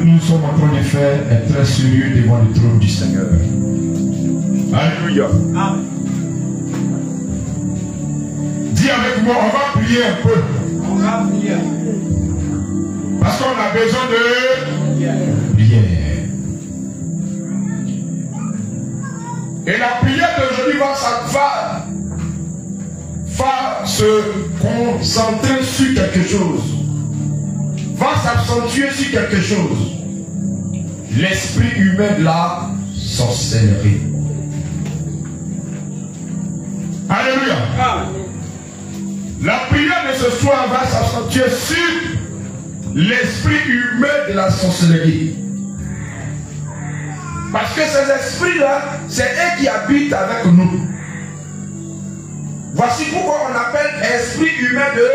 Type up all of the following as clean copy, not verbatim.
nous sommes en train de faire est très sérieux devant le trône du Seigneur. Alléluia. Amen. Dis avec moi, on va prier un peu. On va prier. Parce qu'on a besoin de prière. Et la prière d'aujourd'hui va se concentrer sur quelque chose. Va s'accentuer sur quelque chose. L'esprit humain de la sorcellerie. Alléluia. Amen. La prière de ce soir va s'accentuer sur l'esprit humain de la sorcellerie. Parce que ces esprits-là, c'est eux qui habitent avec nous. Voici pourquoi on appelle esprit humain de...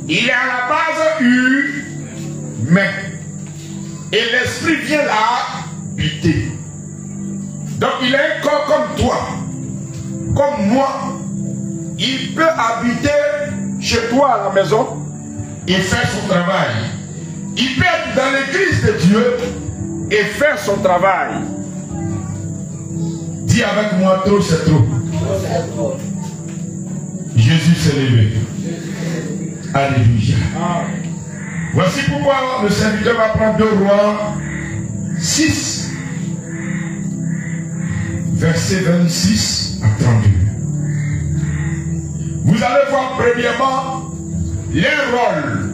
Il est à la base humain. Et l'esprit vient là habiter. Donc il a un corps comme toi, comme moi. Il peut habiter chez toi à la maison et faire son travail. Il peut être dans l'église de Dieu et faire son travail. Dis avec moi, trop c'est trop. Jésus s'est levé. Alléluia. Voici pourquoi le serviteur va prendre 2 Rois 6, verset 26 à 32. Vous allez voir premièrement les rôles.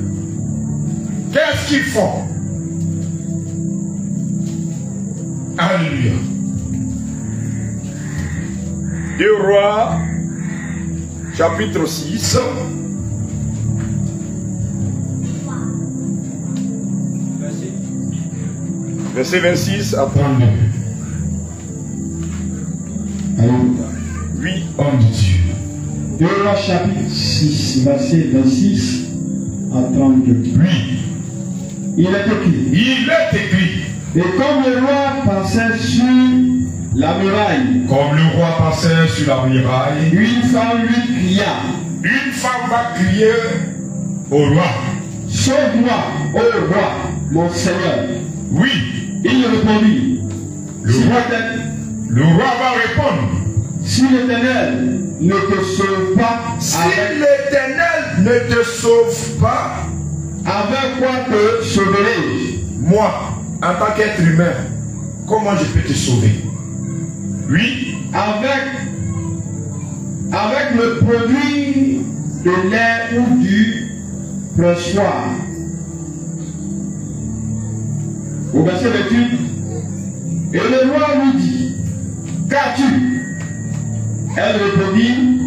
Qu'est-ce qu'ils font? Alléluia. 2 Rois, chapitre 6. Verset 26 à 32. Oui, homme de Dieu. 2 Rois chapitre 6, verset 26 à 32. Oui. Il est écrit. Il est écrit. Et comme le roi passait sur la muraille, Comme le roi passait sur la muraille, une femme lui cria. une femme va crier au roi. Sauve-moi, ô roi, mon Seigneur. Oui. Il répondit. Le roi va répondre. Si l'Éternel ne te sauve pas, Si l'Éternel ne te sauve pas, avec quoi te sauverai-je? moi, en tant qu'être humain, comment je peux te sauver? Oui. Avec le produit de lait ou du pressoir. Au verset 28. Et le roi lui dit, qu'as-tu? Elle répondit,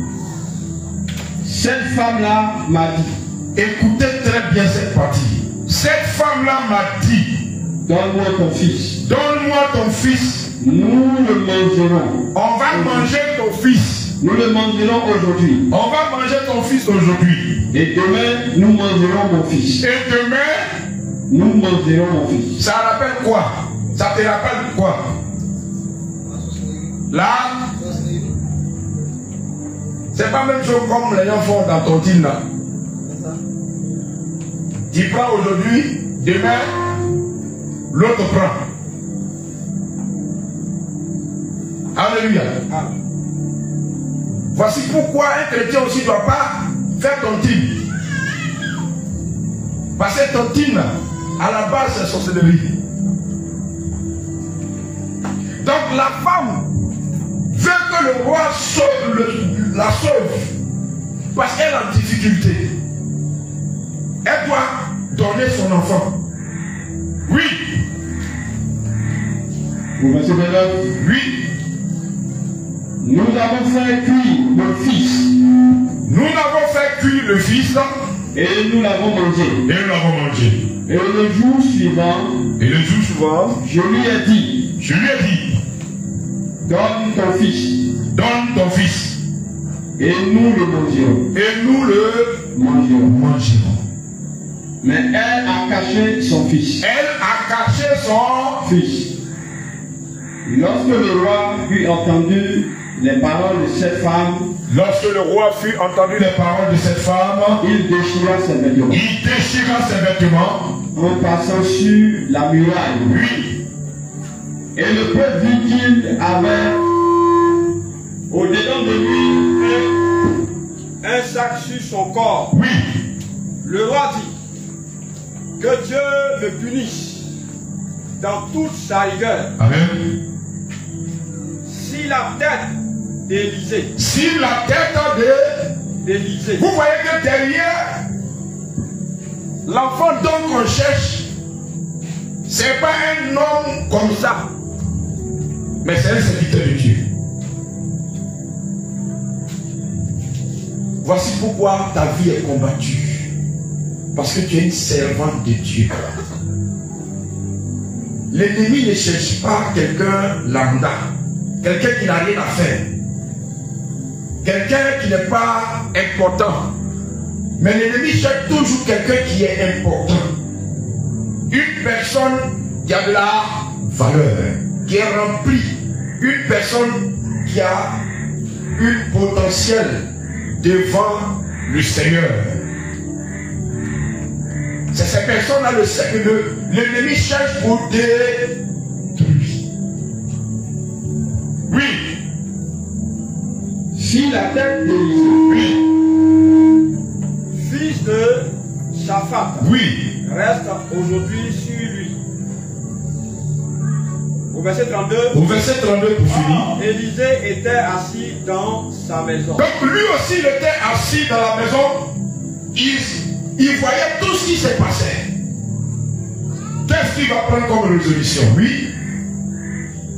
cette femme-là m'a dit. Écoutez très bien cette partie. Cette femme-là m'a dit, donne-moi ton fils. donne-moi ton fils. Nous le mangerons. On va manger ton fils. Nous le mangerons aujourd'hui. On va manger ton fils aujourd'hui. Et demain, nous mangerons mon fils. Et demain, nous mangerons mon fils. ça rappelle quoi? Ça te rappelle quoi? Là, c'est pas même chose comme les gens font dans ton team là. Tu prends aujourd'hui, demain, l'autre prend. Alléluia. Voici pourquoi un chrétien aussi ne doit pas faire ton team. Parce que ton team, à la base, c'est sorcellerie. Donc la femme veut que le roi la sauve. Parce qu'elle est en difficulté. Elle doit donner son enfant. Oui. Au verset 29. Oui. Nous avons fait cuire le fils. Nous l'avons fait cuire le fils. Et nous l'avons mangé. Et nous l'avons mangé. Et le jour suivant. Et le jour suivant. Je lui ai dit. Je lui ai dit. Donne ton fils. Donne ton fils. Et nous le mangerons. Et nous le mangerons. Mais elle a caché son fils. Elle a caché son fils. Lorsque le roi eut entendu les paroles de cette femme, lorsque le roi fut entendu les paroles de cette femme, il déchira ses vêtements. Il déchira ses vêtements. en passant sur la muraille. Oui. Et le peuple vit qu'il avait au-dedans de lui un sac sur son corps. Oui. Le roi dit que Dieu le punisse dans toute sa rigueur. Amen. Si la tête d'Élisée, Si la tête d'Élisée, vous voyez que derrière l'enfant dont on cherche, c'est pas un homme comme ça, mais c'est un serviteur de Dieu. Voici pourquoi ta vie est combattue. Parce que tu es une servante de Dieu. L'ennemi ne cherche pas quelqu'un lambda, quelqu'un qui n'a rien à faire, quelqu'un qui n'est pas important. Mais l'ennemi cherche toujours quelqu'un qui est important. Une personne qui a de la valeur, qui est remplie. Une personne qui a une potentiel devant le Seigneur. C'est ces personnes-là, l'ennemi cherche pour détruire. Oui. si la tête d'Élisée, Oui. fils de Shaphat, Oui. reste aujourd'hui sur lui. Au verset 32, Au verset 32 pour finir. Élisée était assis dans sa maison. Donc lui aussi il était assis dans la maison. Il voyait tout ce qui s'est passé. Qu'est-ce qu'il va prendre comme résolution? Oui.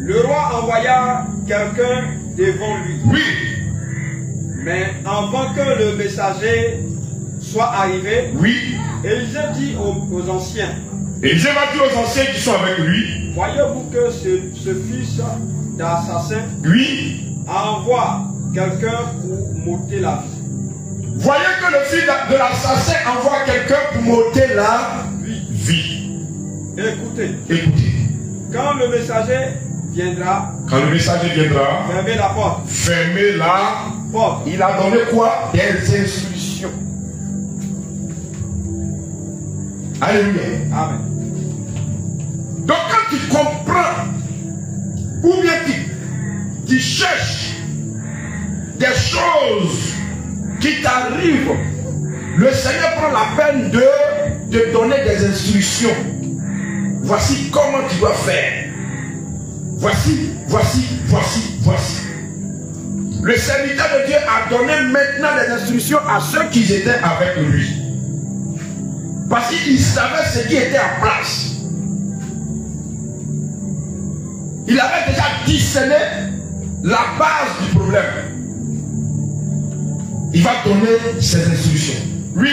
Le roi envoya quelqu'un devant lui. Oui. Mais avant que le messager soit arrivé, Oui. Élisée dit aux anciens, Et Dieu va dire aux anciens qui sont avec lui. voyez-vous que ce fils d'assassin Oui. envoie quelqu'un pour m'ôter la vie. Voyez que le fils de l'assassin envoie quelqu'un pour m'ôter la Oui. vie. Écoutez, Écoutez. quand le messager viendra, Quand le messager viendra, fermez la porte. fermez la Porte. Il a donné quoi? Des instructions. Alléluia. Amen. Donc quand tu comprends, ou bien tu cherches des choses qui t'arrivent, le Seigneur prend la peine de te donner des instructions. Voici comment tu dois faire. Voici. Le serviteur de Dieu a donné maintenant des instructions à ceux qui étaient avec lui. Parce qu'il savait ce qui était en place. Il avait déjà discerné la base du problème. Il va donner ses instructions. Oui.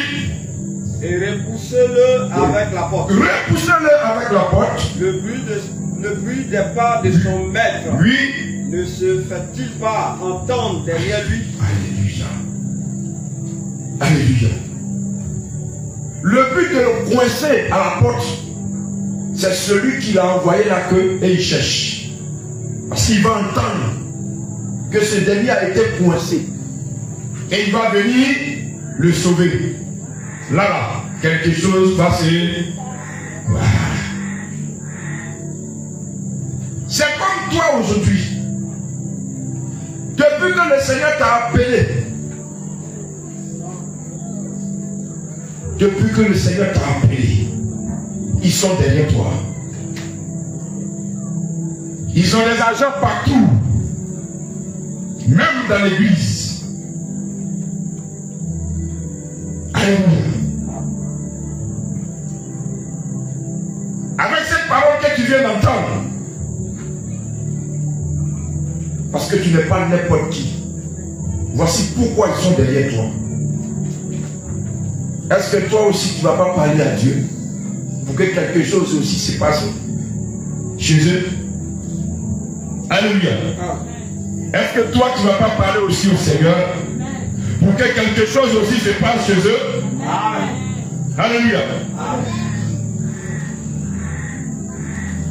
Et repoussez-le avec la porte. Repoussez-le avec la porte. Le bruit des pas de son maître Oui. ne se fait-il pas entendre derrière lui? Alléluia. Alléluia. Le but de le coincer à la porte, c'est celui qui l'a envoyé là et il cherche. Parce qu'il va entendre que ce dernier a été coincé. Et il va venir le sauver. Là, quelque chose va se... Voilà. C'est comme toi aujourd'hui. Depuis que le Seigneur t'a appelé, depuis que le Seigneur t'a appelé, ils sont derrière toi. Ils ont des agents partout, même dans l'église. Alléluia. Avec cette parole que tu viens d'entendre, parce que tu n'es pas n'importe qui. Voici pourquoi ils sont derrière toi. Est-ce que toi aussi tu ne vas pas parler à Dieu pour que quelque chose aussi se passe chez eux? Alléluia. Est-ce que toi tu ne vas pas parler aussi au Seigneur pour que quelque chose aussi se passe chez eux? Alléluia.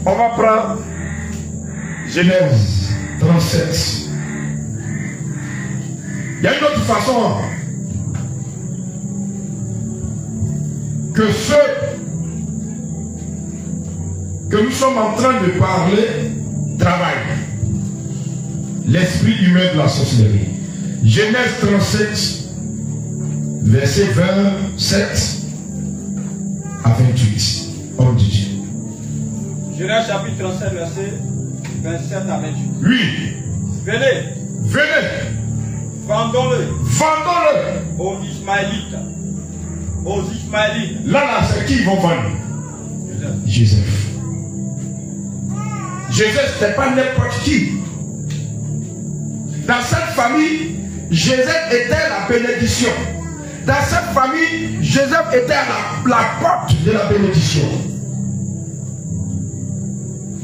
On va prendre Genèse 37. Il y a une autre façon que ceux que nous sommes en train de parler travail. L'esprit humain de la sorcellerie. Genèse 37, verset 27 à 28. Homme de Dieu. Genèse chapitre 37, verset 27 à 28. Oui. Venez. Venez. Vendons-le. Vendons-le. Aux Ismaélites. Aux Ismaélites. Là, c'est qui ils vont vendre? Joseph. Joseph, ce n'est pas n'importe qui. Dans cette famille, Joseph était la bénédiction. Dans cette famille, Joseph était la porte de la bénédiction.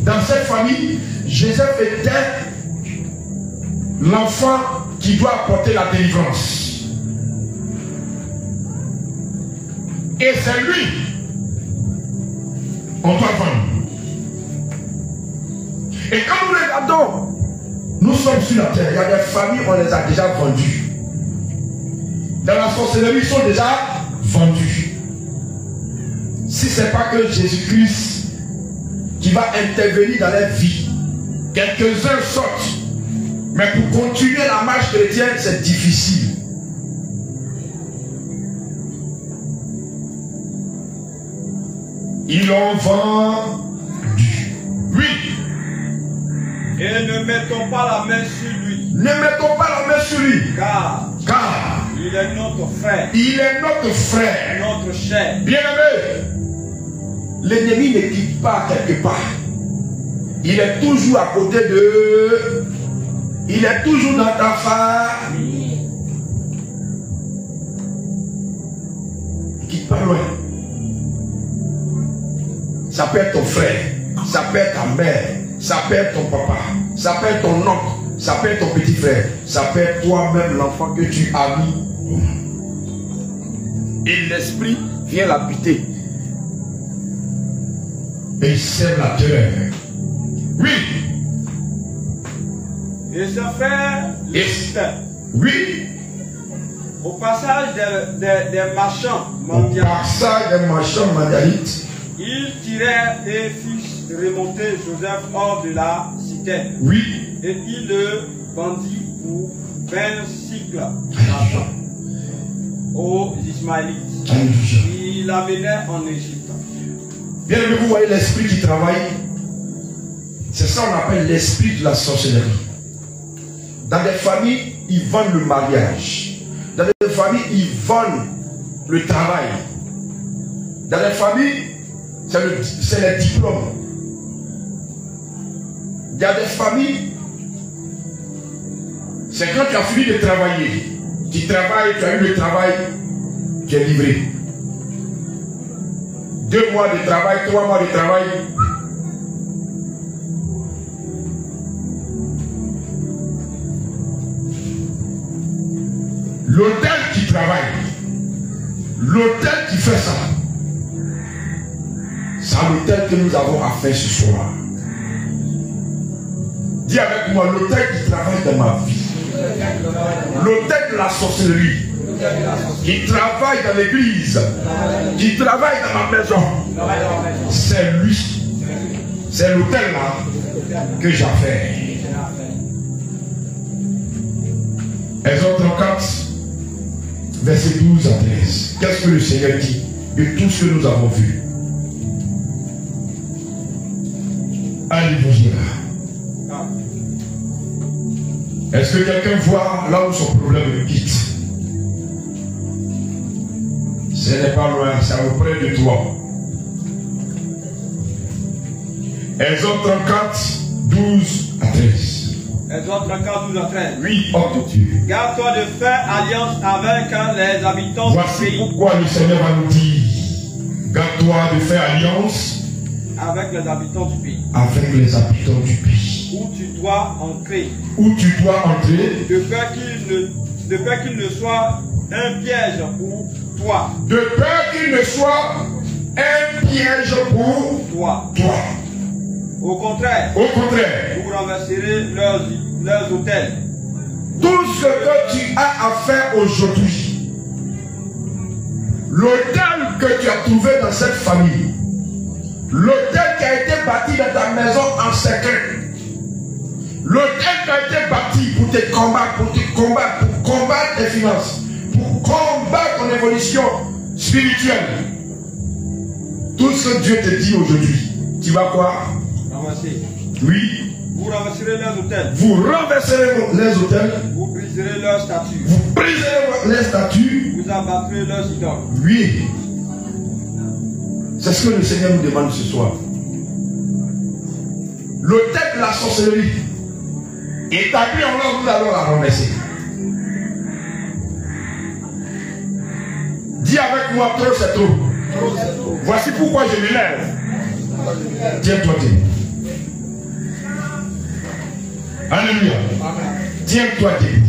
Dans cette famille, Joseph était l'enfant qui doit apporter la délivrance. Et c'est lui, on doit vendre. Et quand nous regardons, nous sommes sur la terre, il y a des familles, on les a déjà vendues. Dans la sorcellerie, ils sont déjà vendus. Si ce n'est pas que Jésus-Christ qui va intervenir dans leur vie, quelques-uns sortent. Mais pour continuer la marche chrétienne, c'est difficile. Ils l'ont vendu. Oui. Et ne mettons pas la main sur lui. Ne mettons pas la main sur lui. Car il est notre frère. Il est notre frère. Notre chair. Bien-aimé, l'ennemi ne quitte pas quelque part. Il est toujours à côté de... Il est toujours dans ta famille. Il ne quitte pas loin. Ça peut être ton frère. Ça peut être ta mère. Ça peut être ton papa. Ça peut être ton oncle. Ça peut être ton petit frère. Ça peut être toi-même l'enfant que tu as mis. Et l'esprit vient l'habiter. Et il sème la terreur. Oui. Et se faire oui. Au passage des marchands mendiants. Au passage des marchands mendianites. Il tirait et fit remonter Joseph hors de la citerne. Oui. Et il le vendit pour 20 cycles d'argent aux Ismaélites. Il l'amenait en Égypte. Bien, vous voyez l'esprit qui travaille. C'est ça qu'on appelle l'esprit de la sorcellerie. Dans des familles, ils vendent le mariage. Dans des familles, ils vendent le travail. Dans des familles, c'est les diplômes. Il y a des familles, c'est quand tu as fini de travailler. Tu travailles, tu as eu le travail, tu es livré. 2 mois de travail, 3 mois de travail. L'hôtel qui travaille, l'hôtel qui fait ça, c'est à l'hôtel que nous avons affaire ce soir. Dis avec moi, l'hôtel qui travaille dans ma vie, l'hôtel de la sorcellerie, qui travaille dans l'église, qui travaille dans ma maison, c'est lui, c'est l'hôtel là que j'ai affaire. Exode 34, verset 12 à 13. Qu'est-ce que le Seigneur dit de tout ce que nous avons vu? Alléluia. Est-ce que quelqu'un voit là où son problème le quitte? Ce n'est pas loin, c'est auprès de toi. Exode 34, 12 à 13. Exode 34, 12 à 13. Oui, homme de Dieu. Garde-toi de faire alliance avec les habitants Voici du pays. Pourquoi le Seigneur va nous dire, garde-toi de faire alliance avec les habitants du pays. Avec les habitants du pays. Où tu dois entrer. Où tu dois entrer. De peur qu'il ne soit un piège pour toi. De peur qu'il ne soit un piège pour toi. Au contraire. Vous renverserez leurs hôtels. Tout ce que tu as à faire aujourd'hui, l'hôtel que tu as trouvé dans cette famille, l'hôtel qui a été bâti dans ta maison en secret. L'hôtel qui a été bâti pour te combattre, pour combattre tes finances, pour combattre ton évolution spirituelle. Tout ce que Dieu te dit aujourd'hui, tu vas quoi? Ramasser. Oui. Vous ramasserez leurs hôtels. Vous renverserez les hôtels. Vous briserez leurs statues. Vous briserez les statues. Vous abattrez leurs idoles. Oui. C'est ce que le Seigneur nous demande ce soir. L'hôtel de la sorcellerie établi en l'ordre, nous allons la renverser. Dis avec moi, trop c'est trop. Voici pourquoi je me lève. Tiens-toi, tiens. Alléluia. Tiens-toi, tiens.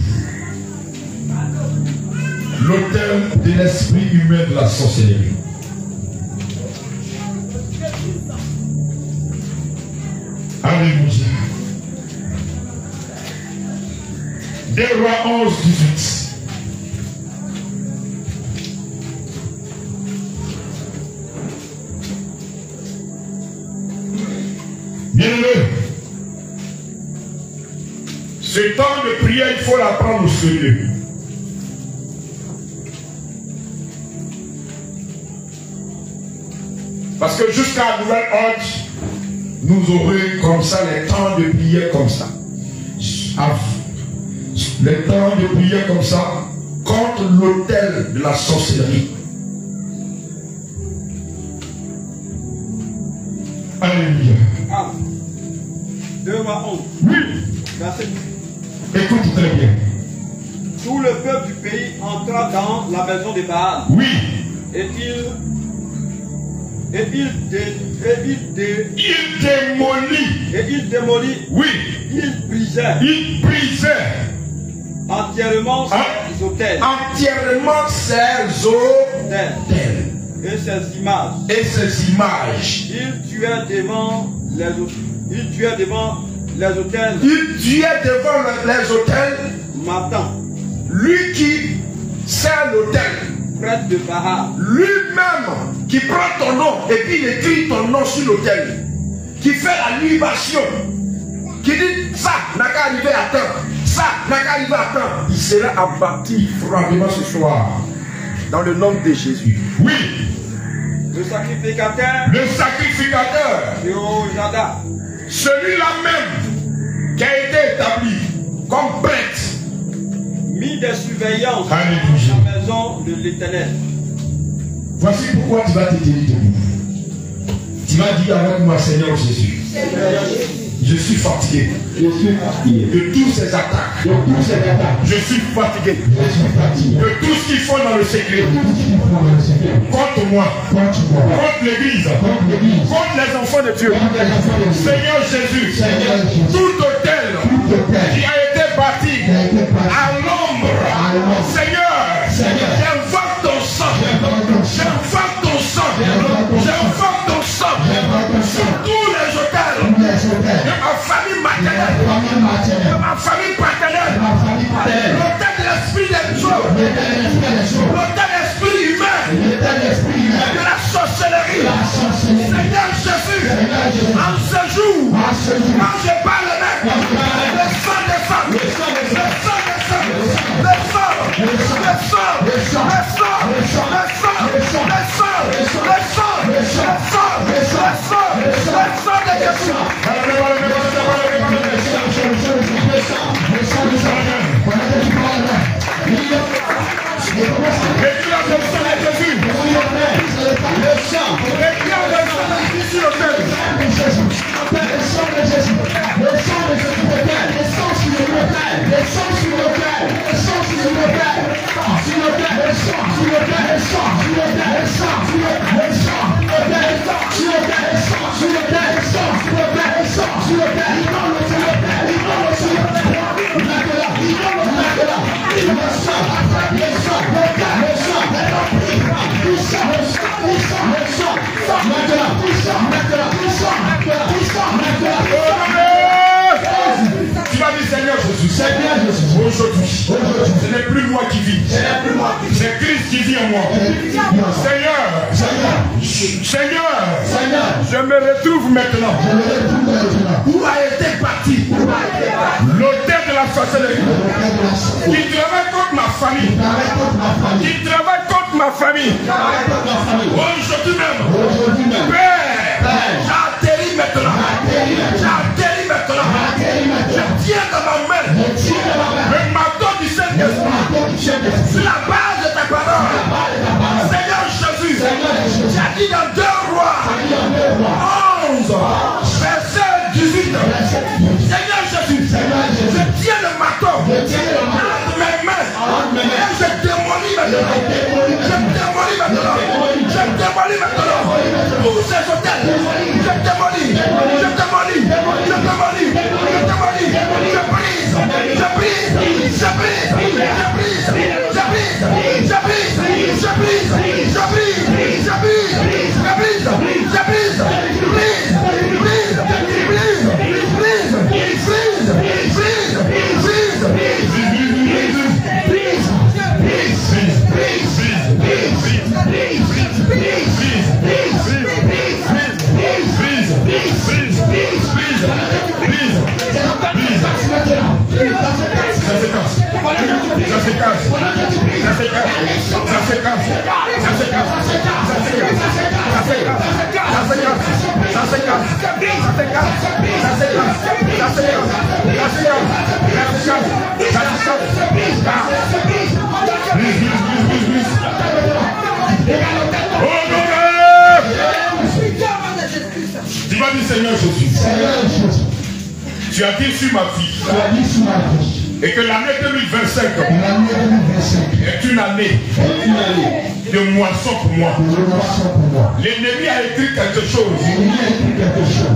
L'autel de l'esprit humain de la sorcellerie. Alléluia. Des rois 11, 18. Bien-aimé, ce temps de prière, il faut l'apprendre au sérieux. Parce que jusqu'à la nouvelle ordre, nous aurons comme ça les temps de prière comme ça. Les temps de prière comme ça contre l'autel de la sorcellerie. Alléluia. Ah. 2 rois 11. Oui. Verset 8. Écoute très bien. Tout le peuple du pays entra dans la maison de Baal. Oui. Et il démolit. Oui. Il brisait. Il brisait. Entièrement ses hôtels. Entièrement ses hôtels. Et ses images. Et ses images. Il tuait devant les hôtels. Il tuait devant les hôtels. Il tuait devant les hôtels. Matan. Lui qui sert l'hôtel. Prêtre de Baal. Lui-même qui prend ton nom et puis il écrit ton nom sur l'autel. Qui fait la libation. Qui dit ça n'a qu'à arriver à temps. Ça n'a qu'à arriver à temps. Il sera abattu froidement ce soir. Dans le nom de Jésus. Oui. Le sacrificateur. Le sacrificateur. Jéhoiada. Celui-là même qui a été établi comme prêtre. Mis des surveillances dans Alléluia. la maison de l'Éternel. Voici pourquoi tu vas te tenir debout. Tu vas dire avec moi, Seigneur Jésus. Je suis fatigué. Je suis fatigué De toutes ces attaques. de tous ces attaques. Je suis fatigué. Je suis fatigué De tout ce qu'ils font dans le secret. de tout ce qu'il faut dans le Seigneur. Contre moi. Contre moi, Contre l'église. contre l'Église, Contre les enfants de Dieu. contre les enfants de Dieu. Seigneur Jésus. Seigneur Jésus, Tout hôtel tout hôtel qui a été bâti qui a été bâti à l'ombre. à l'ombre. Seigneur. Seigneur, J'invoque ton sang. j'invoque ton sang. J'invoque ton sang. J'invoque ton sang. J'invoque ton sang. Tous les hôtels Tous les hôtels de ma famille de maternelle. ma famille maternelle, De ma famille de paternelle. ma famille paternelle, L'hôtel de l'esprit des choses. l'hôtel d'esprit des choses, L'hôtel de l'esprit humain. l'hôtel d'esprit humain, De la sorcellerie. la sorcellerie. Seigneur Jésus. Seigneur Jésus, En ce jour. à ce jour, Quand je parle le sang descend. le sang Le descend. sang descend. Le sang. Le sang. Le sang. Le sang. Le sang. Le sang. Le sang. Le sang. Le sang. Le sang. Le sang. Le sang de Jésus. Tu vas dire Seigneur Jésus. Seigneur Jésus, Aujourd'hui, ce n'est plus moi qui vis. C'est Christ qui vit en moi. Seigneur, Seigneur, Seigneur, Seigneur, Je me retrouve maintenant Je me retrouve maintenant. où a été parti l'auteur de la sorcellerie qui travaille contre ma famille. Qui travaille contre ma famille. Aujourd'hui même. Père, j'atterris maintenant. J'atterris maintenant. Je tiens dans ma main le marteau du Saint-Esprit. Sur la base de ta parole. Seigneur Jésus, tu as dit dans 2 Rois 11, verset 18. Seigneur Jésus, je tiens le marteau entre mes mains et je démolis maintenant. Je démolis maintenant. Je démolis maintenant. Tous ces hôtels. Je démolis. Je démolis. Je démolis. Je démolis. Je brise. Je brise. Je brise. Je brise. Je brise. Je brise. Je brise. Je brise. Je brise. Je brise. Je brise. Brise. Brise. Brise. Brise. Brise. Tu vas dire Seigneur Jésus. Tu as dit sur ma vie. Et que l'année 2025 est une année de moisson pour moi. L'ennemi a écrit quelque chose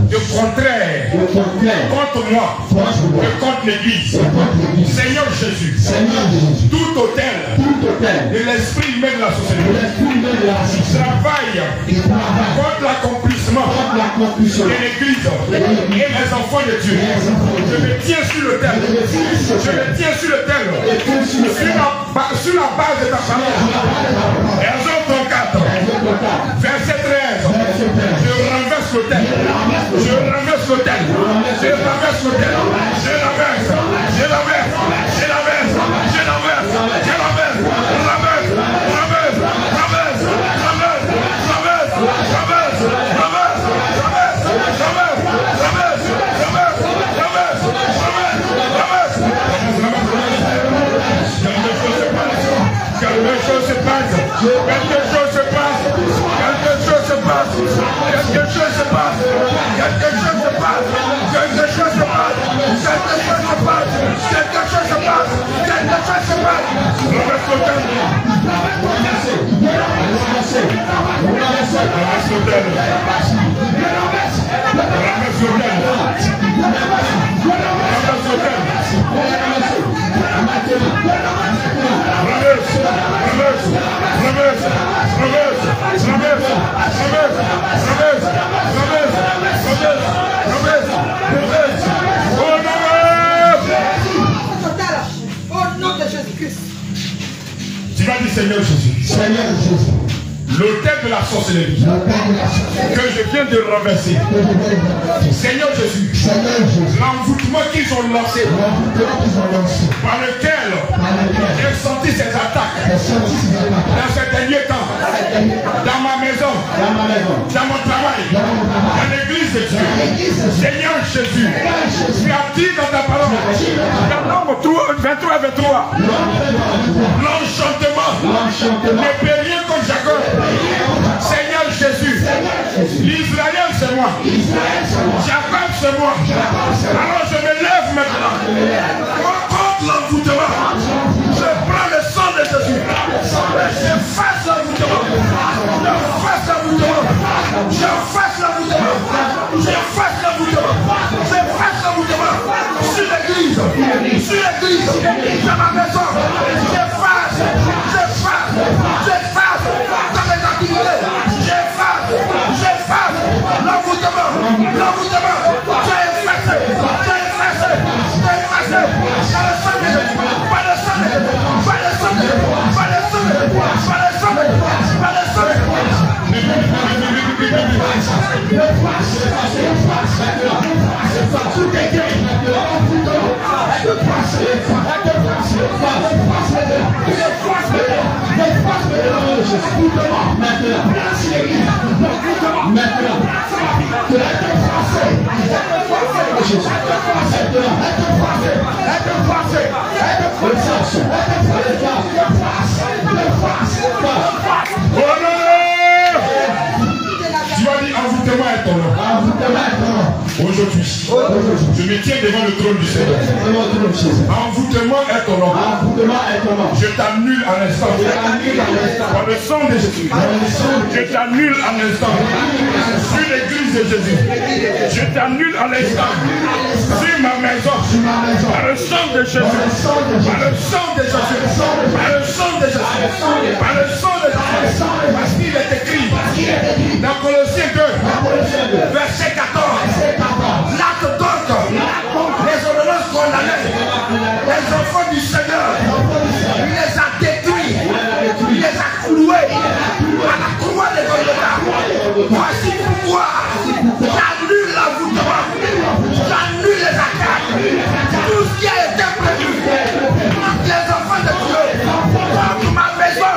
de contraire contre moi et contre l'église. Seigneur Jésus, tout hôtel de l'esprit humain de la société travaille contre l'accomplissement de l'église et les enfants de Dieu. Je me tiens sur le terre. Je me tiens sur le terre. Sur la base de ta parole. Exode 34, verset 13. Je renverse l'autel. Je renverse l'autel. Je renverse l'autel. Je renverse. Je renverse. Je renverse. Je renverse. Je renverse. Renverse. Renverse. Renverse. Renverse. Renverse. Renverse. Renverse. Quelque chose se passe. Quelque chose se passe. Quelque chose se passe. Quelque chose se passe. Quelque chose se passe. Quelque chose se passe. Quelque chose se passe. Quelque chose se passe. Quelque chose se passe. Renverse l'autel. Renverse l'autel. Renverse Au nom de Jésus-Christ. Tu vas dire Seigneur Jésus. L'autel de la sorcellerie que je viens de renverser. Seigneur Jésus, l'envoûtement qu'ils ont lancé, par lequel j'ai senti ces attaques dans ces derniers temps, dans ma maison, dans mon travail, dans l'église de Dieu. Seigneur Jésus, tu as dit dans ta parole, dans Nombre 23, l'enchantement ne peut rien contre Jacob. Seigneur Jésus, l'Israël c'est moi, Jacob c'est moi. Alors je me lève maintenant contre l'envoûtement. Je prends le sang de Jésus et je fasse l'envoûtement. Je fasse l'envoûtement. Je fasse l'envoûtement. Je fasse l'envoûtement. Je fasse l'envoûtement sur l'église, dans ma maison. Je fasse dans mes activités. Je fasse l'envoûtement. J'ai effacé. Pas de sang. Envoûtement est ton nom. Aujourd'hui, je me tiens devant le trône du Seigneur. Envoûtement est ton nom. Je t'annule à l'instant. Par le sang de Jésus. Je t'annule à l'instant. Sur l'église de Jésus. Je t'annule à l'instant. Sur ma maison. Par le sang de Jésus. Par le sang de Jésus. Par le sang de Jésus. Par le sang de Jésus. Parce qu'il est écrit dans Colossiens 2. Verset 14. L'acte donc, les ordonnances condamnées, les enfants du Seigneur, il les a détruits, il les a cloués à la croix de Golgotha. Voici pourquoi j'annule l'envoûtement, j'annule les attaques, tout ce qui a été prévu contre les enfants de Dieu, contre ma maison,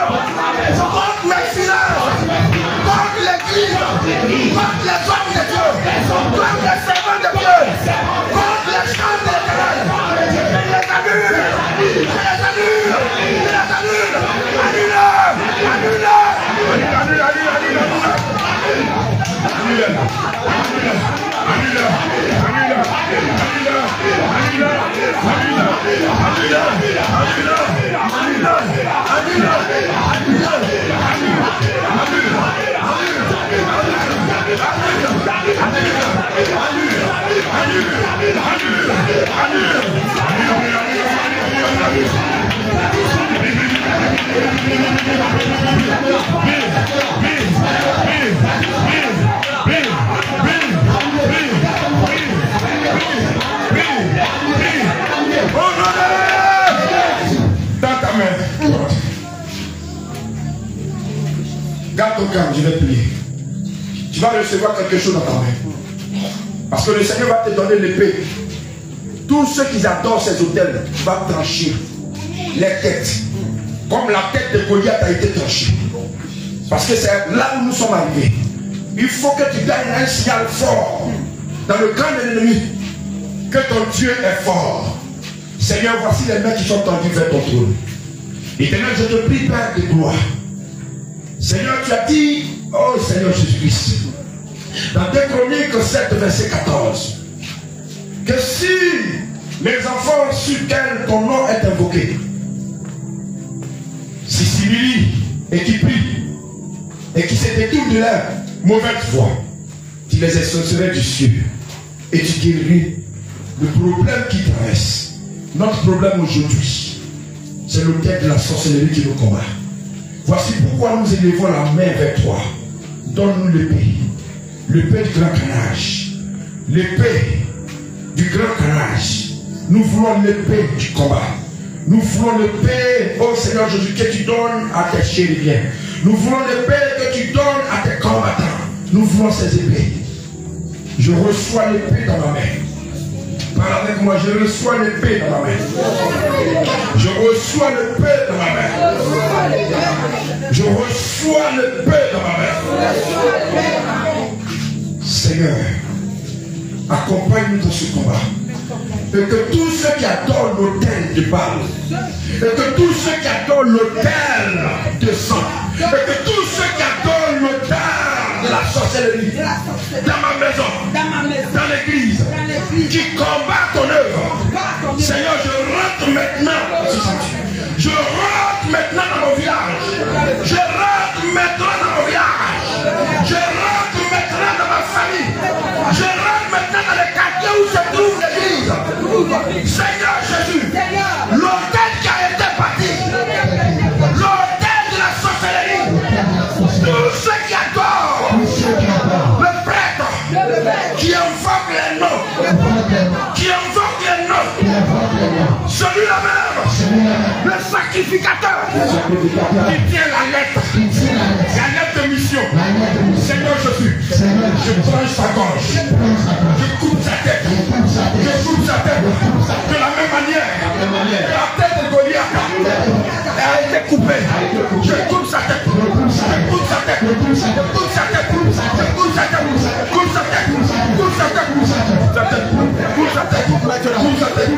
contre mes finances, contre l'église, contre les hommes de Dieu, contre les servants de Dieu, contre les chambres de l'Éternel. Je les annule, je les annule, je les annule. Dans ta main, garde ton calme, je vais prier. Tu vas recevoir quelque chose dans ta main. Parce que le Seigneur va te donner l'épée. Tous ceux qui adorent ces autels vont trancher les têtes. Comme la tête de Goliath a été tranchée. Parce que c'est là où nous sommes arrivés. Il faut que tu donnes un signal fort dans le camp de l'ennemi que ton Dieu est fort. Seigneur, voici les mains qui sont tendues vers ton trône. Éternel, je te prie, Père de gloire. Seigneur, tu as dit, oh Seigneur Jésus-Christ, dans 2 Chroniques 7, verset 14, que si les enfants sur lesquels ton nom est invoqué, si Simili et qui prient et qui se détournent de leur mauvaise voie, tu les exaucerais du ciel et tu guérirais le problème qui traverse. Notre problème aujourd'hui, c'est le thème de la sorcellerie qui nous combat. Voici pourquoi nous élevons la main vers toi. Donne-nous l'épée du grand canage, l'épée du grand canage. Nous voulons l'épée du combat. Nous voulons l'épée, oh Seigneur Jésus, que tu donnes à tes chériviens. Nous voulons l'épée que tu donnes à tes combattants. Nous voulons ces épées. Je reçois l'épée dans ma main. Parle avec moi, je reçois l'épée dans ma main. Je reçois l'épée dans ma main. Je reçois l'épée dans ma main. Seigneur, accompagne-nous dans ce combat. Et que tous ceux qui adorent l'autel de Baal, et que tous ceux qui adorent l'autel de sang, et que tous ceux qui adorent l'autel de la sorcellerie, dans ma maison, dans l'église, qui combat ton œuvre, Seigneur, je rentre maintenant dans ce sanctuaire. Je rentre maintenant dans mon village. Je rentre maintenant dans mon village. Je rentre maintenant dans ma famille. Je rentre maintenant dans les quartiers où se trouve l'église. Seigneur Jésus, l'autel qui a été bâti, l'autel de la sorcellerie, tous ceux qui adorent le prêtre qui invoque les noms, celui-là même, le sacrificateur qui tient la lettre de mission. Seigneur, Seigneur Jésus, je tranche sa gorge. Je coupe sa tête. Je coupe sa tête. De la même manière que la tête de Goliath a été coupée. Je coupe sa tête. Je coupe sa tête. Je coupe sa tête. Je coupe sa tête. Je coupe sa tête. Coupe sa tête. Coupe sa tête. Coupe sa tête. Coupe sa tête. Coupe sa tête.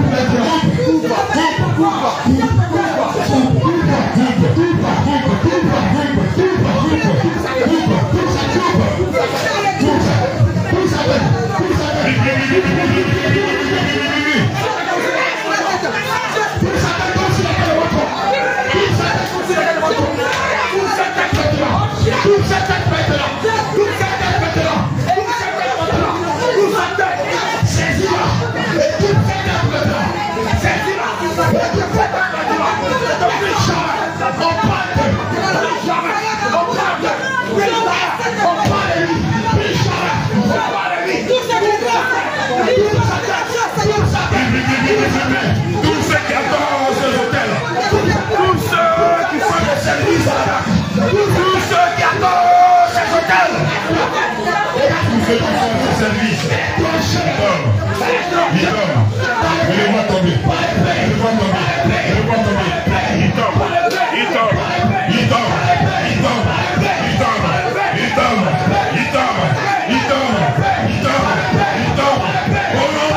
Tous ceux qui adorent ces hôtels, tous ceux qui font des services, tous ceux qui adorent ces hôtels, tous ceux qui font des services, ils dorment. Je les vois tomber. Je les vois tomber. Je les vois tomber. Ils tombent. Ils tombent. Ils tombent. Ils tombent. Ils tombent. Ils tombent. Ils tombent. Ils tombent. Ils tombent. Ils tombent. Oh non!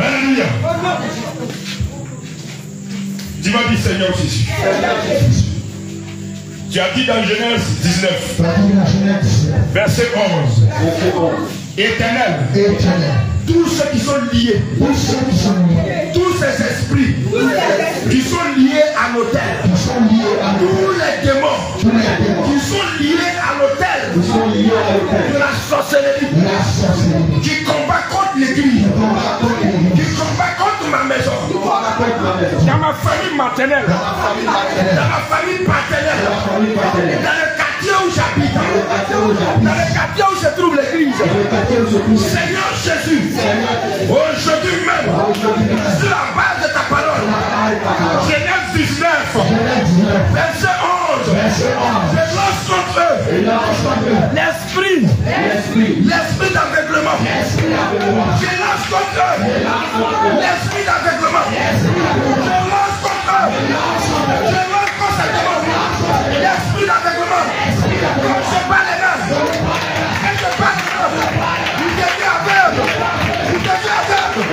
Alléluia. Tu m'as dit Seigneur Jésus. Tu as dit dans Genèse 19, verset 11. Éternel, tous ceux qui sont liés, tous ces esprits qui sont liés à l'autel, tous les démons qui sont liés à l'autel de la sorcellerie, qui combattent contre l'église, qui combattent contre ma maison, dans ma famille maternelle, dans ma famille paternelle, dans le quartier où j'habite, dans le quartier où se trouve l'église. Seigneur Jésus, aujourd'hui même, sur la base de ta parole, Genèse 19, verset 11, je lance contre eux l'esprit d'aveuglement. Je lance contre eux l'esprit d'aveuglement. Je lance contre eux. Je lance contre cet homme l'esprit d'aveuglement. Je bats les mains. Et je bats les mains. Il devient aveugle. Il devient aveugle.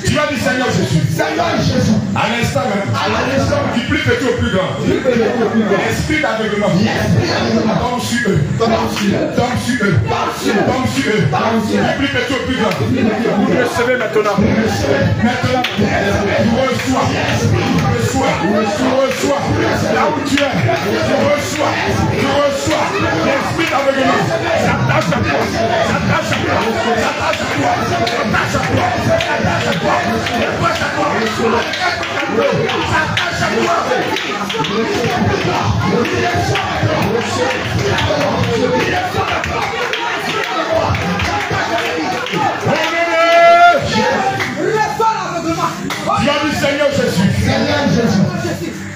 Tu vas dire Seigneur Jésus. À l'instant même, du plus petit au plus grand. Esprit d'aveuglement. Tombe sur eux. Tombe sur eux. Tombe sur eux. Du plus petit au plus grand. Vous recevez maintenant. Maintenant, tu reçois. Là où tu es, tu reçois. L'esprit d'aveuglement. S'attache à toi. S'attache à toi. S'attache à toi. S'attache à toi. S'attache à toi. S'attache à toi. Tu as dit Seigneur Jésus.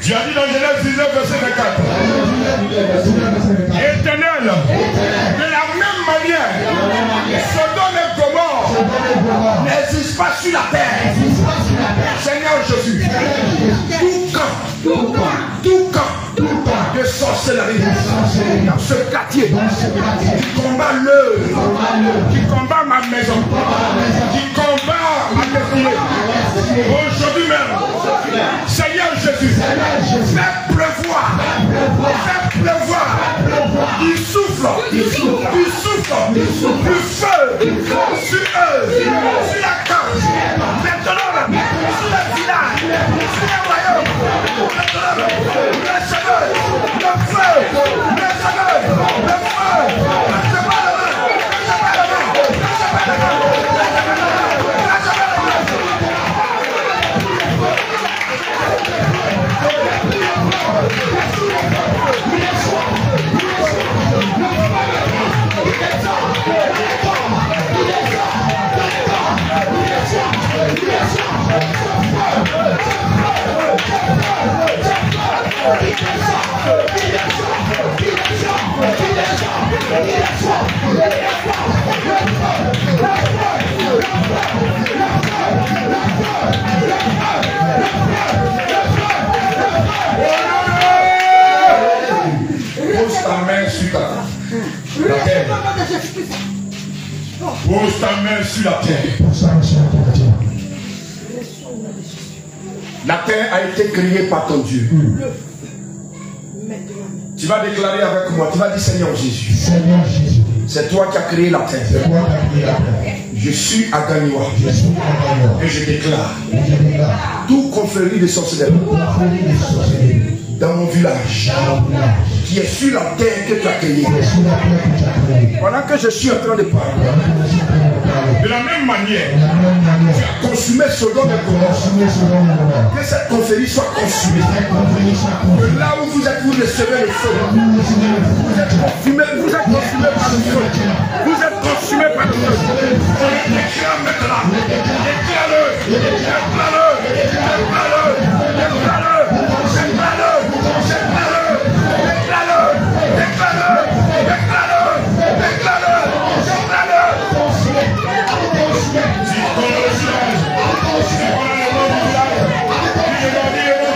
Tu as dit dans Genèse 19, verset 24. Éternel, de la même manière, Sodome et Gomorrhe n'existe pas sur la terre. Seigneur Jésus, tout camp de sorcellerie dans ce quartier qui combat l'œuvre, qui combat ma maison, qui combat ma destinée. Aujourd'hui même, Seigneur Jésus, fais pleuvoir, du souffle du feu sur eux, sur la cause, maintenant même, sur le village, sur le royaume, maintenant le Seigneur, le feu, le Seigneur, le feu, pose ta main sur la terre. Pose ta main sur la terre. La terre a été créée par ton Dieu. Tu vas déclarer avec moi. Tu vas dire Seigneur Jésus. Seigneur Jésus. C'est toi qui as créé la terre. C'est toi qui as créé la terre. Je suis à Gagnoa. Je suis à Gagnoa. Et je déclare. Et je déclare. Toute confrérie de sorcellerie. Confrérie de sorcellerie. Dans mon village. Dans mon village. Qui est sur la terre que tu as créée. Qui est sur la terre que tu as créée. Pendant que je suis en train de parler. De la même manière. De la même manière. Tu as consumé Sodome et Gomorrhe. Que cette confrérie soit consumée. Que là où vous êtes, vous recevez le feu. Vous êtes consumé par le feu. Vous êtes consumé par le feu. Déclare maintenant. Déclare-le. Déclare-le. Déclare-le. Déclare-le. Déclare-le. Déclare-le. Déclare-le. Déclare-le. Déclare-le. Déclare-le. Déclare-le. Si tu connais le village, si tu connais le nom du village, dis-le-moi, dis-le-moi,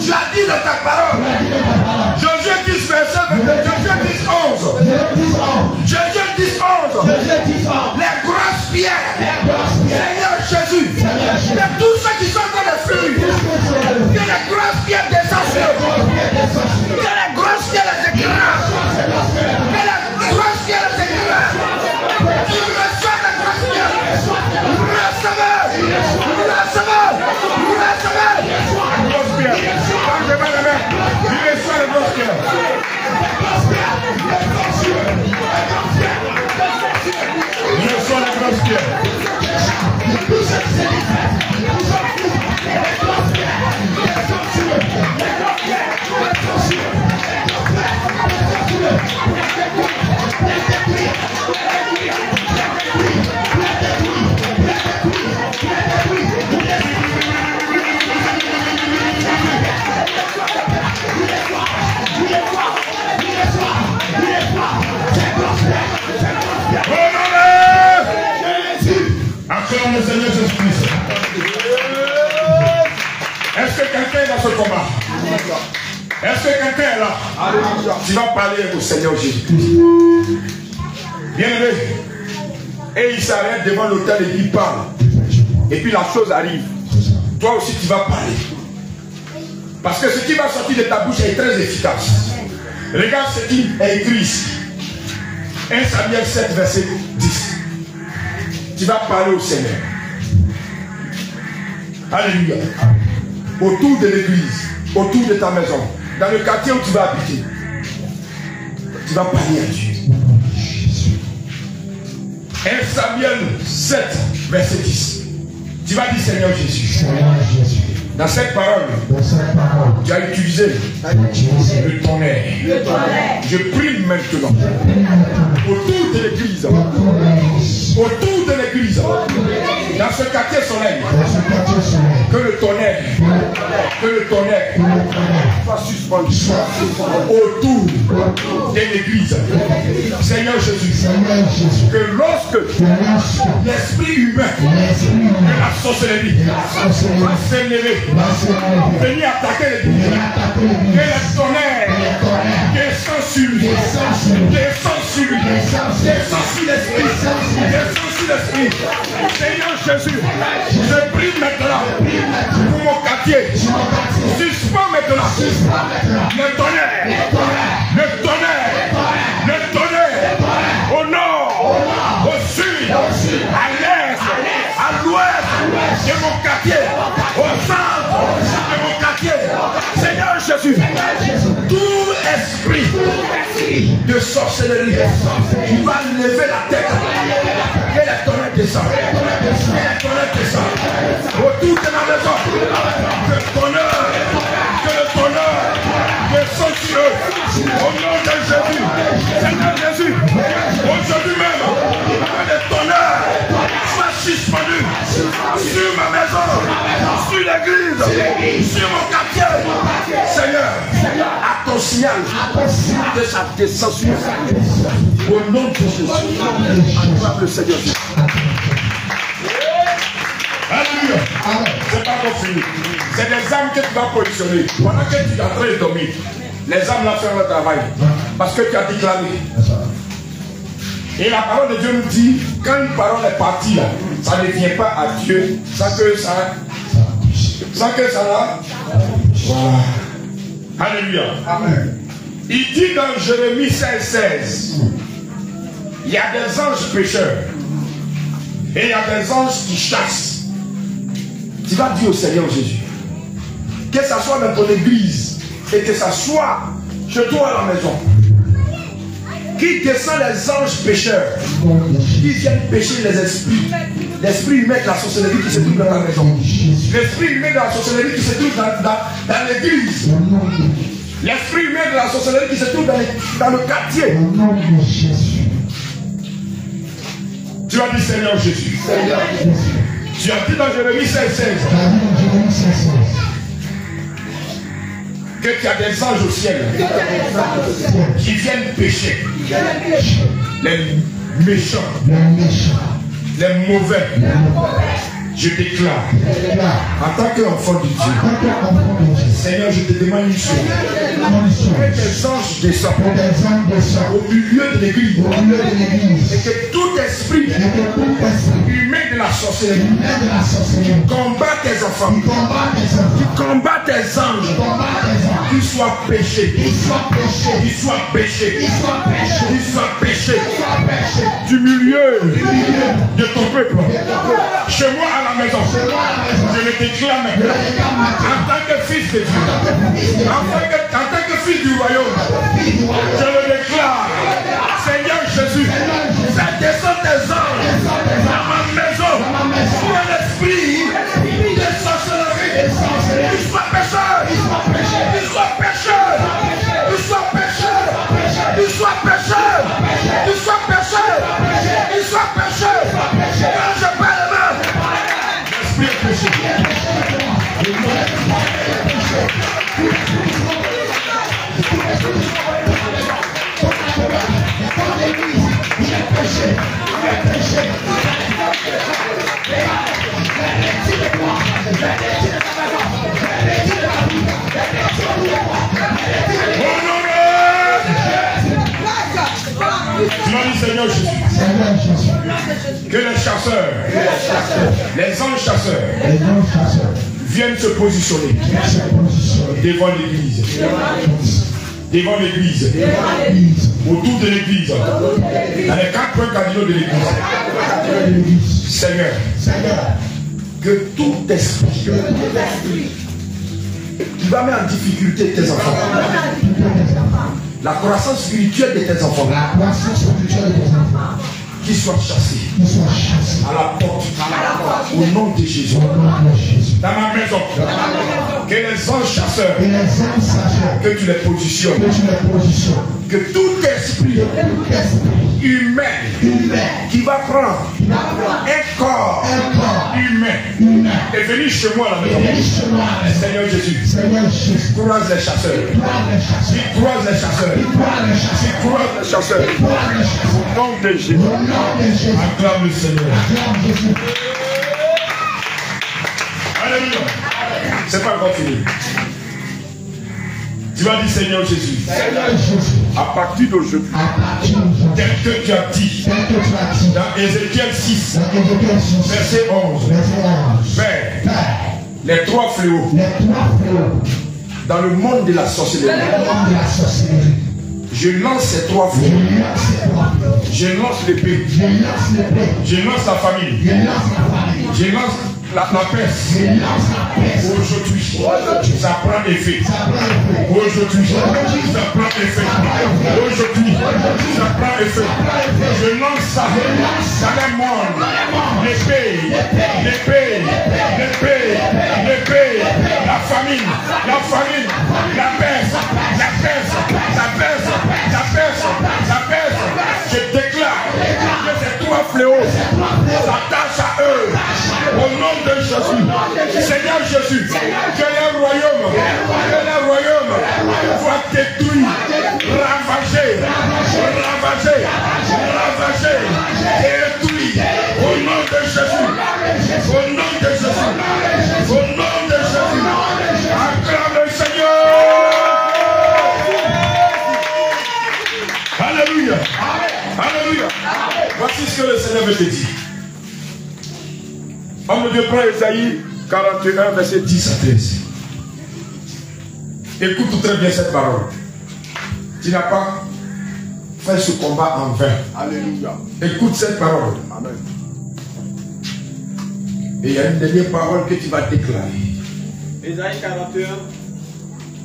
tu as dit dans ta parole. Josué 10, verset 22. Josué 10, 11. Josué 10, 11. Les grosses pierres. Seigneur Jésus. De tous ceux qui sont dans le flux. Que les grosses pierres descendent. Que les grosses pierres les écrasent. Que les grosses pierres les écrasent. Tu reçois les grosses pierres. Recevez. Recevez. Recevez. Grosse pierre. Quand je vais la main, il reçoit les grosses pierres. Il reçoit les grosses pierres. Acclame le Seigneur Jésus-Christ. Est-ce que quelqu'un est dans ce combat? Est-ce que quelqu'un est là? Tu vas parler au Seigneur Jésus-Christ. Bien-aimé. Et il s'arrête devant l'autel et il parle. Et puis la chose arrive. Toi aussi tu vas parler. Parce que ce qui va sortir de ta bouche est très efficace. Regarde ce qui est écrit ici. 1 Samuel 7, verset 10. Tu vas parler au Seigneur. Alléluia. Autour de l'église, autour de ta maison, dans le quartier où tu vas habiter, tu vas parler à Dieu. 1 Samuel 7, verset 10. Tu vas dire Seigneur Jésus. Dans cette parole, tu as utilisé le tonnerre. Je prie maintenant autour de l'église, autour de l'église, dans ce quartier soleil, que le tonnerre soit suspendu autour de l'église. Seigneur Jésus, que lorsque l'esprit humain de la sorcellerie va s'élever, venir attaquer l'église, que le tonnerre descend sur lui, descend sur lui, descend sur l'esprit, descend sur l'esprit. Seigneur Jésus, je prie maintenant pour mon quartier. Suspends maintenant le tonnerre, le tonnerre, le tonnerre, au nord, au sud, à l'est, à l'ouest de mon quartier, au centre de mon quartier. Seigneur Jésus, tout esprit de sorcellerie qui va lever la tête, que le tonnerre descend, que le tonnerre descend autour de ma maison, que le tonnerre descend sur eux, au nom de Jésus. Seigneur Jésus, aujourd'hui même, que le tonnerre soit suspendu sur ma maison, sur l'église, sur mon quartier. Seigneur, à ton signal de sa descension, au nom de Jésus, acclame le Seigneur. Alléluia. C'est pas encore fini. C'est des âmes que tu vas positionner. Pendant que tu es en train de dormir, les âmes là font le travail. Parce que tu as déclaré. Et la parole de Dieu nous dit, quand une parole est partie là, ça ne vient pas à Dieu sans que ça là. Voilà. Alléluia. Amen. Il dit dans Jérémie 16, il y a des anges pécheurs et il y a des anges qui chassent. Tu vas dire au Seigneur Jésus, que ça soit dans ton église et que ça soit chez toi à la maison, qui descend les anges pécheurs, qui viennent pécher les esprits, l'esprit humain de la sorcellerie qui se trouve dans la maison, l'esprit humain de la sorcellerie qui se trouve dans l'église, l'esprit humain de la sorcellerie qui se trouve dans le quartier. Tu vas dire Seigneur Jésus. Tu as dit dans Jérémie 16, que tu as des anges au ciel qui viennent pécher les méchants, les mauvais. Je déclare, en tant qu'enfant de Dieu, Seigneur, je te demande une chose, que tes anges descendent au milieu de l'église et que tout esprit humain de la sorcellerie qui combat tes enfants, qui combat tes anges, qu'ils soient péchés, du milieu de ton peuple. Chez moi à la maison, je le déclare maintenant en tant que fils de Dieu, en tant que fils du royaume, je le déclare. Seigneur Jésus, ça descend tes anges dans ma maison pour un esprit de sorcellerie. Il soit pécheur, il soit pécheur, il soit pécheur, il soit pécheur, il soit pécheur, il soit pécheur. Quand je parle, l'esprit est péché. Tu m'as dit Seigneur Jésus, que les chasseurs, les anges chasseurs viennent se positionner devant l'église devant l'église, autour de l'église, dans les 4 points cardinaux de l'église. Seigneur, que tout esprit qui va mettre en difficulté tes enfants, la croissance spirituelle de tes enfants, qu'ils soient chassés à la porte, au nom de Jésus. Dans ma maison, que les anges chasseurs, que tu les positionnes, que tout esprit humain qui va prendre un corps humain et venir chez moi à la maison, Seigneur Jésus, croise les chasseurs, croise les chasseurs, croise les chasseurs, au nom de Jésus. Acclame le Seigneur. Alléluia. C'est pas encore fini. Tu vas dire Seigneur Jésus. À partir d'aujourd'hui, tel que tu as dit dans Ézéchiel 6, verset 11, Père, les 3 fléaux dans le monde de la sorcellerie. Je lance ces 3 fléaux. Je lance l'épée. Je lance la famille. Je lance la peste. Aujourd'hui, ça prend effet. Aujourd'hui, ça prend effet. Aujourd'hui, ça prend effet. Je lance ça dans le monde. L'épée, l'épée, l'épée, l'épée, la famine, la peste, la peste, la peste, la peste, la peste. Je déclare que ces 3 fléaux s'attachent à eux. Au nom de Jésus, Seigneur Jésus, que le royaume soit détruit, ravagé, détruit. Au nom de Jésus, au nom de Jésus, au nom de Jésus, acclame le Seigneur. Alléluia. Alléluia. Voici ce que le Seigneur veut te dire. Homme de Dieu, prend Esaïe 41, verset 10 à 13. Écoute très bien cette parole. Tu n'as pas fait ce combat en vain. Alléluia. Écoute cette parole. Amen. Et il y a une dernière parole que tu vas déclarer. Esaïe 41,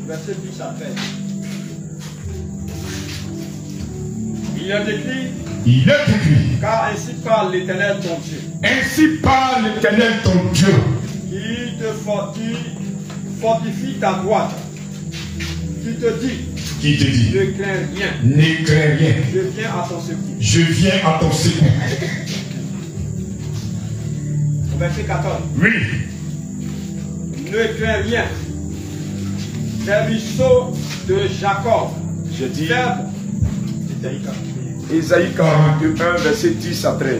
verset 10 à 13. Il est écrit. Il est écrit. Car ainsi parle l'Éternel ton Dieu. Ainsi parle l'Éternel ton Dieu. Qui te fortifie ta droite. Qui te dit. Ne crains rien. Ne crains rien. Je viens à ton secours. Je viens à ton secours. Verset 14. Oui. Ne crains rien. Les ruisseaux de Jacob. Je dis. Ésaïe 41, verset 10 à 13.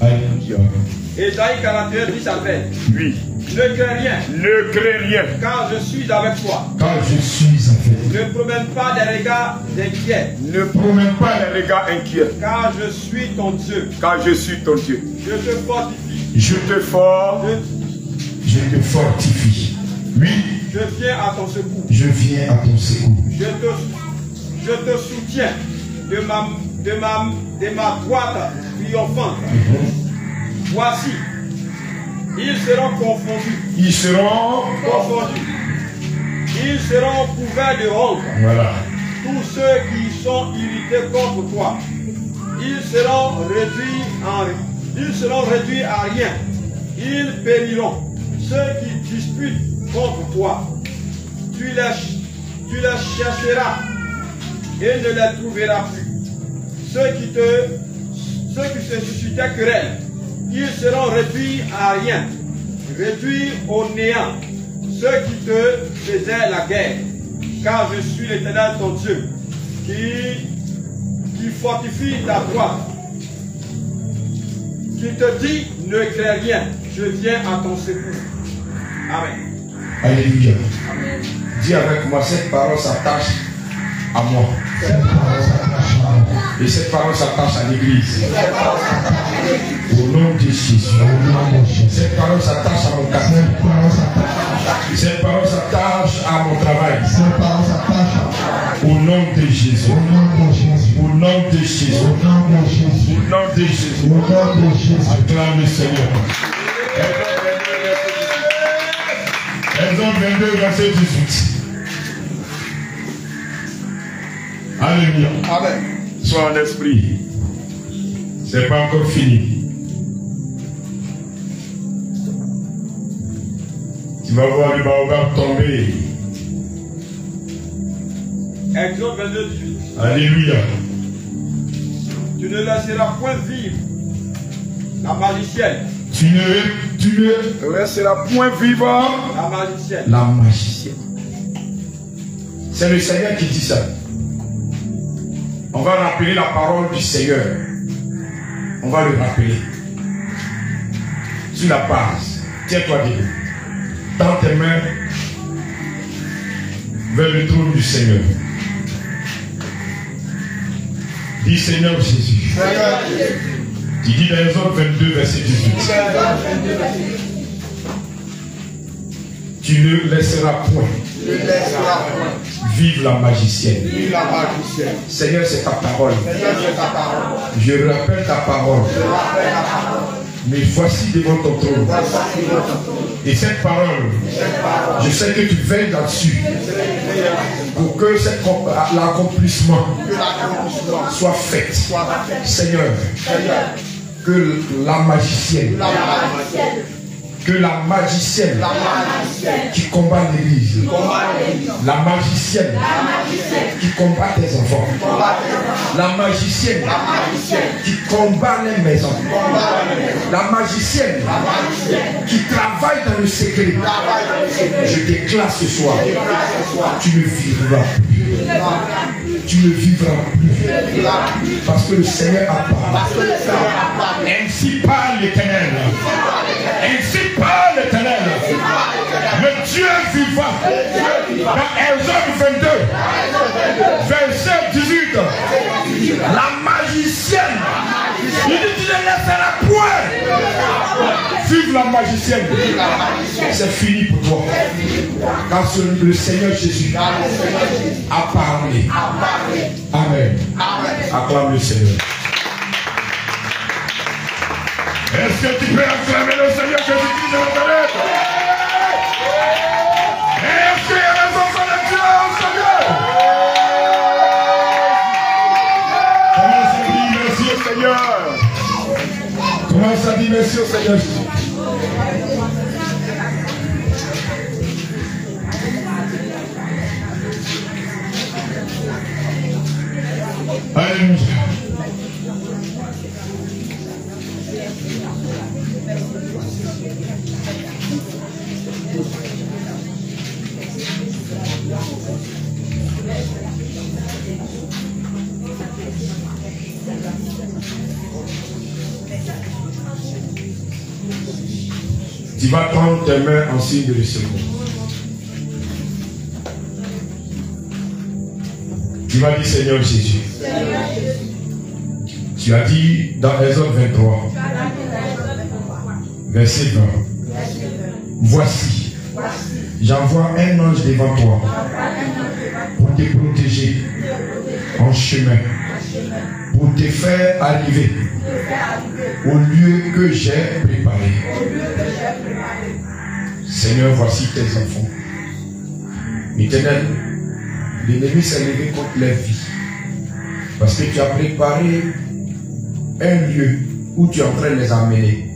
Alléluia. Ésaïe 41, 10 à 13. Oui. Ne crains rien. Ne crains rien. Car je suis avec toi. Car je suis avec toi. Ne promène pas des regards inquiets. Ne promène pas les regards inquiets. Car je suis ton Dieu. Car je suis ton Dieu. Je te fortifie. Je te fortifie. Oui. Je viens à ton secours. Je viens à ton secours. Je te soutiens de ma droite triomphante. Voici, ils seront confondus. Ils seront confondus. Ils seront couverts de honte. Voilà. Tous ceux qui sont irrités contre toi. Ils seront réduits à rien. Ils périront. Ceux qui disputent contre toi, tu les chercheras et ne les trouveras plus. Ceux qui se suscitaient querelle, ils seront réduits à rien, réduits au néant. Ceux qui te faisaient la guerre, car je suis l'Éternel ton Dieu, qui fortifie ta droite, qui te dit ne crains rien, je viens à ton secours. Amen. Alléluia. Amen. Dis avec moi, cette parole s'attache à moi. Et cette parole s'attache à l'église. Au nom de Jésus. Cette parole s'attache à mon quartier. Cette parole s'attache à mon travail. nom de Jésus. Au nom de Jésus. Au nom de Jésus. Au nom de Jésus. Au nom de Jésus. Au nom de Jésus. Acclame le Seigneur. Exode 22, verset 18. Alléluia. Amen. Sois en esprit. C'est pas encore fini. Tu vas voir le baobab tomber. Exode 22, 18. Alléluia. Tu ne laisseras point vivre la magicienne. Tu ne laisseras point vivre La magicienne. la magicienne. C'est le Seigneur qui dit ça. On va rappeler la parole du Seigneur. On va le rappeler. Sur la base. Tiens-toi debout. Tends tes mains vers le trône du Seigneur. Dis Seigneur Jésus. Tu dis dans Exode 22, verset 18. Tu ne laisseras point vivre la magicienne. Seigneur, c'est ta parole. Je rappelle ta parole. Mais voici devant ton trône. Et cette parole, je sais que tu veilles là-dessus pour que l'accomplissement soit fait. Seigneur, que la magicienne qui combat l'église, la magicienne qui combat tes enfants, la magicienne qui combat les maisons, la magicienne qui travaille dans le secret, je déclare ce soir, tu ne vivras plus. Tu ne vivras plus. Parce que le Seigneur a parlé. Ainsi parle l'Éternel. Ainsi parle l'Éternel. Le Dieu vivant. Dans Exode 22, verset 18. La magicienne. Il dit tu ne laisseras point vivre la magicienne. C'est fini pour toi. Car le Seigneur Jésus a parlé. Amen. Acclame le Seigneur. Est-ce que tu peux acclamer le Seigneur Jésus-Christ de Nazareth? Est-ce qu'il y a raison de connexion au Seigneur? Commence à dire merci au Seigneur. Commence à dire merci au Seigneur Jésus. Alléluia. Tu vas prendre tes mains en signe de secours. Tu vas dire Seigneur Jésus. Tu as dit dans Exode 23, verset 20. Voici, j'envoie un ange devant toi pour te protéger en chemin, pour te faire arriver au lieu que j'ai préparé. Seigneur, voici tes enfants. Éternel, l'ennemi s'est levé contre leur vie. Parce que tu as préparé un lieu où tu es en train de les amener.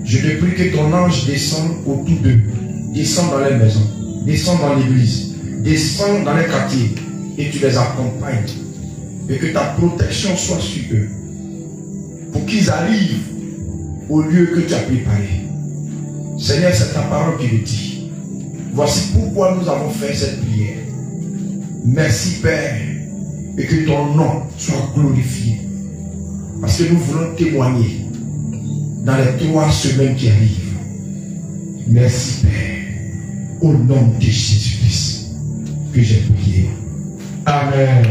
Je te prie que ton ange descende autour d'eux. Descend dans les maisons. Descend dans l'église. Descend dans les quartiers. Et tu les accompagnes. Et que ta protection soit sur eux. Pour qu'ils arrivent au lieu que tu as préparé. Seigneur, c'est ta parole qui le dit. Voici pourquoi nous avons fait cette prière. Merci Père. Et que ton nom soit glorifié. Parce que nous voulons témoigner dans les 3 semaines qui arrivent. Merci Père. Au nom de Jésus-Christ que j'ai prié. Amen.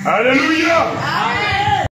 Alléluia.